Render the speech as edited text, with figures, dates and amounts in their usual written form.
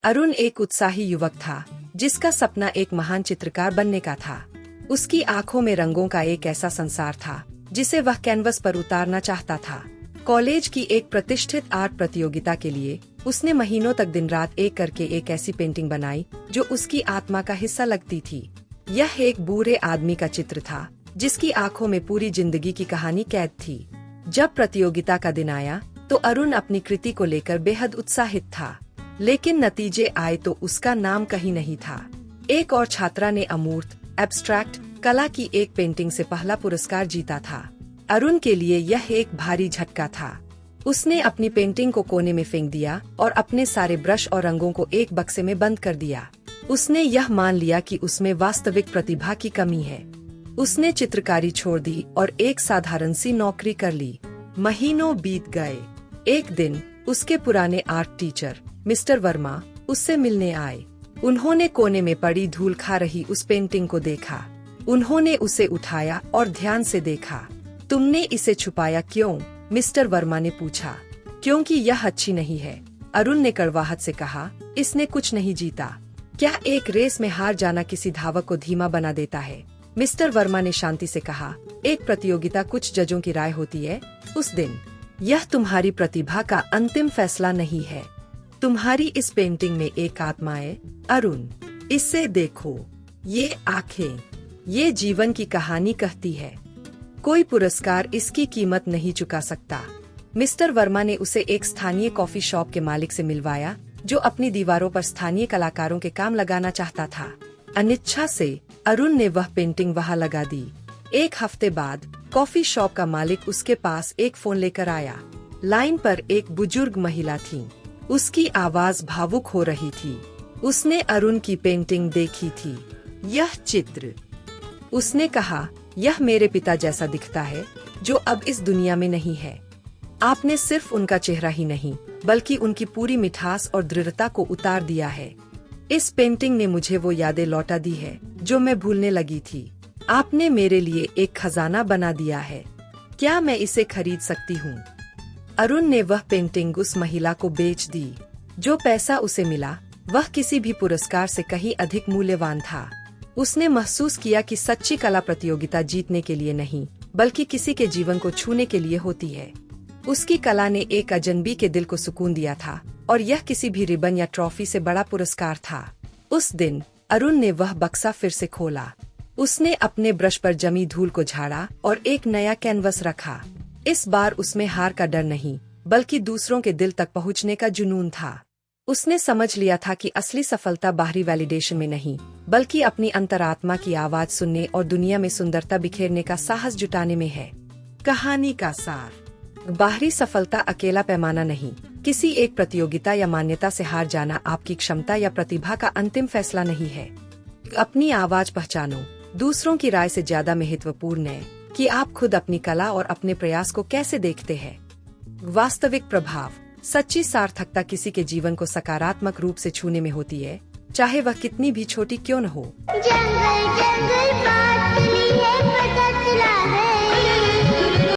अरुण एक उत्साही युवक था जिसका सपना एक महान चित्रकार बनने का था। उसकी आंखों में रंगों का एक ऐसा संसार था जिसे वह कैनवस पर उतारना चाहता था। कॉलेज की एक प्रतिष्ठित आर्ट प्रतियोगिता के लिए उसने महीनों तक दिन रात एक करके एक ऐसी पेंटिंग बनाई जो उसकी आत्मा का हिस्सा लगती थी। यह एक बूढ़े आदमी का चित्र था जिसकी आंखों में पूरी जिंदगी की कहानी कैद थी। जब प्रतियोगिता का दिन आया तो अरुण अपनी कृति को लेकर बेहद उत्साहित था, लेकिन नतीजे आए तो उसका नाम कहीं नहीं था। एक और छात्रा ने अमूर्त एब्स्ट्रैक्ट कला की एक पेंटिंग से पहला पुरस्कार जीता था। अरुण के लिए यह एक भारी झटका था। उसने अपनी पेंटिंग को कोने में फेंक दिया और अपने सारे ब्रश और रंगों को एक बक्से में बंद कर दिया। उसने यह मान लिया कि उसमें वास्तविक प्रतिभा की कमी है। उसने चित्रकारी छोड़ दी और एक साधारण सी नौकरी कर ली। महीनों बीत गए। एक दिन उसके पुराने आर्ट टीचर मिस्टर वर्मा उससे मिलने आए। उन्होंने कोने में पड़ी धूल खा रही उस पेंटिंग को देखा। उन्होंने उसे उठाया और ध्यान से देखा। तुमने इसे छुपाया क्यों? मिस्टर वर्मा ने पूछा। क्योंकि यह अच्छी नहीं है, अरुण ने कड़वाहट से कहा। इसने कुछ नहीं जीता। क्या एक रेस में हार जाना किसी धावक को धीमा बना देता है? मिस्टर वर्मा ने शांति से कहा। एक प्रतियोगिता कुछ जजों की राय होती है उस दिन। यह तुम्हारी प्रतिभा का अंतिम फैसला नहीं है। तुम्हारी इस पेंटिंग में एक आत्मा है अरुण, इसे देखो। ये आंखें, ये जीवन की कहानी कहती है। कोई पुरस्कार इसकी कीमत नहीं चुका सकता। मिस्टर वर्मा ने उसे एक स्थानीय कॉफी शॉप के मालिक से मिलवाया जो अपनी दीवारों पर स्थानीय कलाकारों के काम लगाना चाहता था। अनिच्छा से अरुण ने वह पेंटिंग वहां लगा दी। एक हफ्ते बाद कॉफी शॉप का मालिक उसके पास एक फोन लेकर आया। लाइन पर एक बुजुर्ग महिला थी। उसकी आवाज भावुक हो रही थी। उसने अरुण की पेंटिंग देखी थी। यह चित्र, उसने कहा, यह मेरे पिता जैसा दिखता है जो अब इस दुनिया में नहीं है। आपने सिर्फ उनका चेहरा ही नहीं बल्कि उनकी पूरी मिठास और दृढ़ता को उतार दिया है। इस पेंटिंग ने मुझे वो यादें लौटा दी है जो मैं भूलने लगी थी। आपने मेरे लिए एक खजाना बना दिया है। क्या मैं इसे खरीद सकती हूँ? अरुण ने वह पेंटिंग उस महिला को बेच दी। जो पैसा उसे मिला वह किसी भी पुरस्कार से कहीं अधिक मूल्यवान था। उसने महसूस किया कि सच्ची कला प्रतियोगिता जीतने के लिए नहीं बल्कि किसी के जीवन को छूने के लिए होती है। उसकी कला ने एक अजनबी के दिल को सुकून दिया था और यह किसी भी रिबन या ट्रॉफी से बड़ा पुरस्कार था। उस दिन अरुण ने वह बक्सा फिर से खोला। उसने अपने ब्रश पर जमी धूल को झाड़ा और एक नया कैनवस रखा। इस बार उसमें हार का डर नहीं बल्कि दूसरों के दिल तक पहुंचने का जुनून था। उसने समझ लिया था कि असली सफलता बाहरी वैलिडेशन में नहीं बल्कि अपनी अंतरात्मा की आवाज सुनने और दुनिया में सुंदरता बिखेरने का साहस जुटाने में है। कहानी का सार, बाहरी सफलता अकेला पैमाना नहीं। किसी एक प्रतियोगिता या मान्यता से हार जाना आपकी क्षमता या प्रतिभा का अंतिम फैसला नहीं है। अपनी आवाज पहचानो। दूसरों की राय से ज्यादा महत्वपूर्ण है कि आप खुद अपनी कला और अपने प्रयास को कैसे देखते हैं। वास्तविक प्रभाव, सच्ची सार्थकता किसी के जीवन को सकारात्मक रूप से छूने में होती है, चाहे वह कितनी भी छोटी क्यों न हो। जंगल जंगल बात चली है, पता चला है।